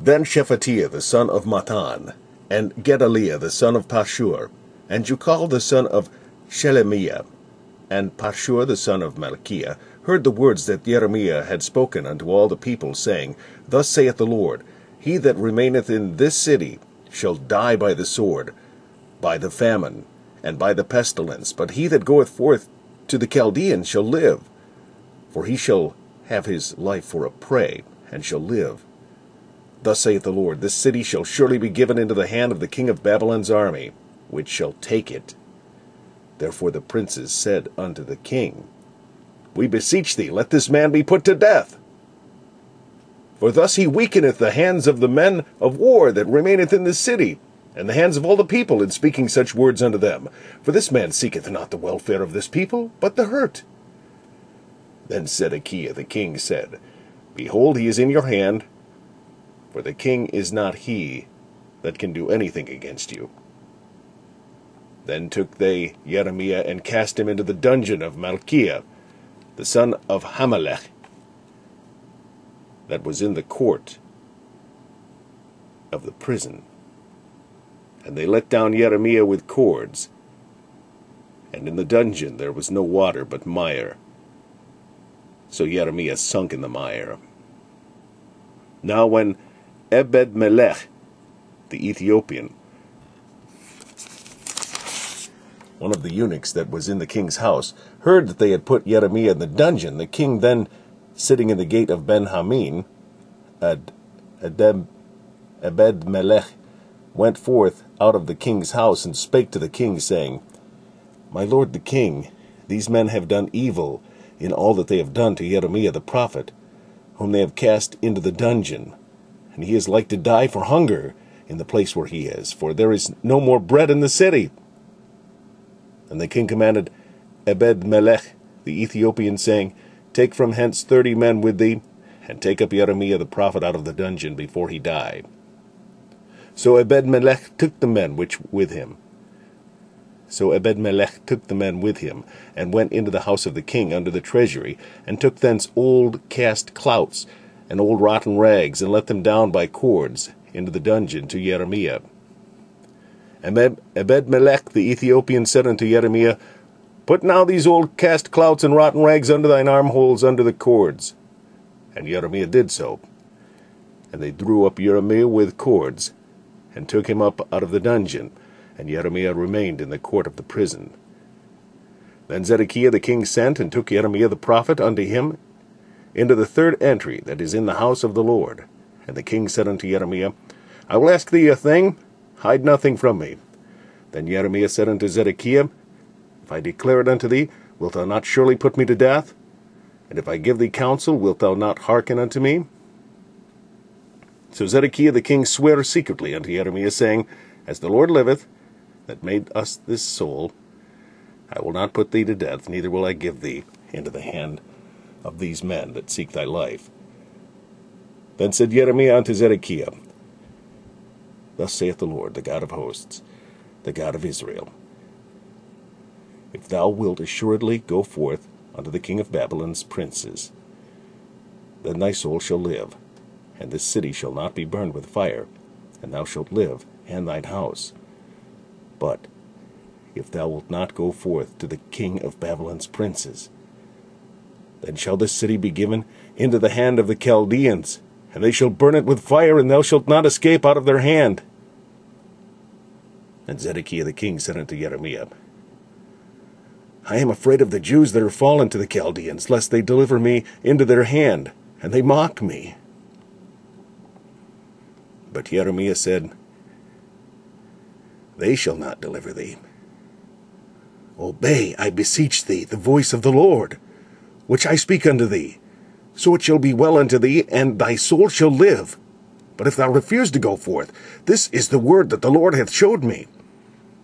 Then Shephatiah the son of Mattan, and Gedaliah the son of Pashur, and Jucal the son of Shelemiah, and Pashur the son of Malchiah, heard the words that Jeremiah had spoken unto all the people, saying, Thus saith the Lord, He that remaineth in this city shall die by the sword, by the famine, and by the pestilence, but he that goeth forth to the Chaldeans shall live. For he shall have his life for a prey, and shall live. Thus saith the Lord, This city shall surely be given into the hand of the king of Babylon's army, which shall take it. Therefore the princes said unto the king, We beseech thee, let this man be put to death. For thus he weakeneth the hands of the men of war that remaineth in this city, and the hands of all the people in speaking such words unto them. For this man seeketh not the welfare of this people, but the hurt. Then Zedekiah the king said, Behold, he is in your hand, for the king is not he that can do anything against you. Then took they Jeremiah, and cast him into the dungeon of Malchiah, the son of Hamelech, that was in the court of the prison. And they let down Jeremiah with cords, and in the dungeon there was no water but mire. So Jeremiah sunk in the mire. Now when Ebed-melech, the Ethiopian, one of the eunuchs that was in the king's house, heard that they had put Jeremiah in the dungeon, the king then, sitting in the gate of Ben-Hamin, Ebed-melech went forth out of the king's house, and spake to the king, saying, My lord the king, these men have done evil in all that they have done to Jeremiah the prophet, whom they have cast into the dungeon, and he is like to die for hunger in the place where he is, for there is no more bread in the city. And the king commanded Ebed-melech the Ethiopian, saying, Take from hence 30 men with thee, and take up Jeremiah the prophet out of the dungeon before he die. So Ebed-melech took the men with him, and went into the house of the king under the treasury, and took thence old cast clouts, and old rotten rags, and let them down by cords into the dungeon to Jeremiah. And Ebed-melech the Ethiopian said unto Jeremiah, Put now these old cast clouts and rotten rags under thine armholes under the cords. And Jeremiah did so. And they drew up Jeremiah with cords, and took him up out of the dungeon, and Jeremiah remained in the court of the prison. Then Zedekiah the king sent, and took Jeremiah the prophet unto him into the third entry that is in the house of the Lord. And the king said unto Jeremiah, I will ask thee a thing, hide nothing from me. Then Jeremiah said unto Zedekiah, If I declare it unto thee, wilt thou not surely put me to death? And if I give thee counsel, wilt thou not hearken unto me? So Zedekiah the king sware secretly unto Jeremiah, saying, As the Lord liveth, that made us this soul, I will not put thee to death, neither will I give thee into the hand of these men that seek thy life. Then said Jeremiah unto Zedekiah, Thus saith the Lord, the God of hosts, the God of Israel, If thou wilt assuredly go forth unto the king of Babylon's princes, then thy soul shall live, and this city shall not be burned with fire, and thou shalt live, and thine house. But if thou wilt not go forth to the king of Babylon's princes, then shall this city be given into the hand of the Chaldeans, and they shall burn it with fire, and thou shalt not escape out of their hand. And Zedekiah the king said unto Jeremiah, I am afraid of the Jews that are fallen to the Chaldeans, lest they deliver me into their hand, and they mock me. But Jeremiah said, They shall not deliver thee. Obey, I beseech thee, the voice of the Lord, which I speak unto thee. So it shall be well unto thee, and thy soul shall live. But if thou refuse to go forth, this is the word that the Lord hath showed me.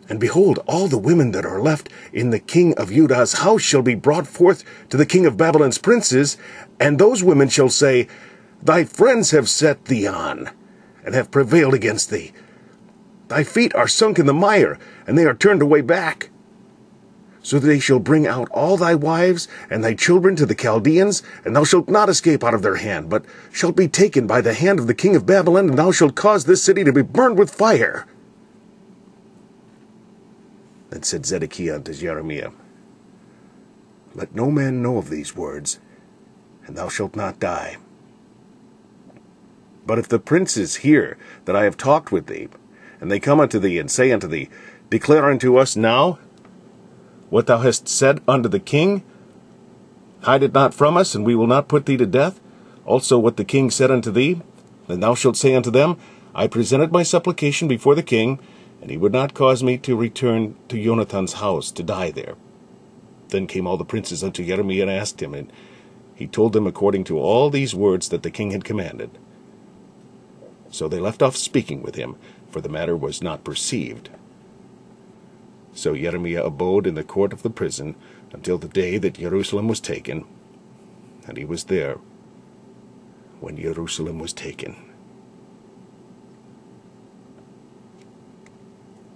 And behold, all the women that are left in the king of Judah's house shall be brought forth to the king of Babylon's princes, and those women shall say, Thy friends have set thee on, and have prevailed against thee. Thy feet are sunk in the mire, and they are turned away back. so that they shall bring out all thy wives and thy children to the Chaldeans, and thou shalt not escape out of their hand, but shalt be taken by the hand of the king of Babylon, and thou shalt cause this city to be burned with fire. Then said Zedekiah unto Jeremiah, Let no man know of these words, and thou shalt not die. But if the princes hear that I have talked with thee, and they come unto thee, and say unto thee, Declare unto us now what thou hast said unto the king, hide it not from us, and we will not put thee to death. Also what the king said unto thee, then thou shalt say unto them, I presented my supplication before the king, and he would not cause me to return to Jonathan's house to die there. Then came all the princes unto Jeremiah and asked him, and he told them according to all these words that the king had commanded. So they left off speaking with him, for the matter was not perceived. So Jeremiah abode in the court of the prison until the day that Jerusalem was taken, and he was there when Jerusalem was taken.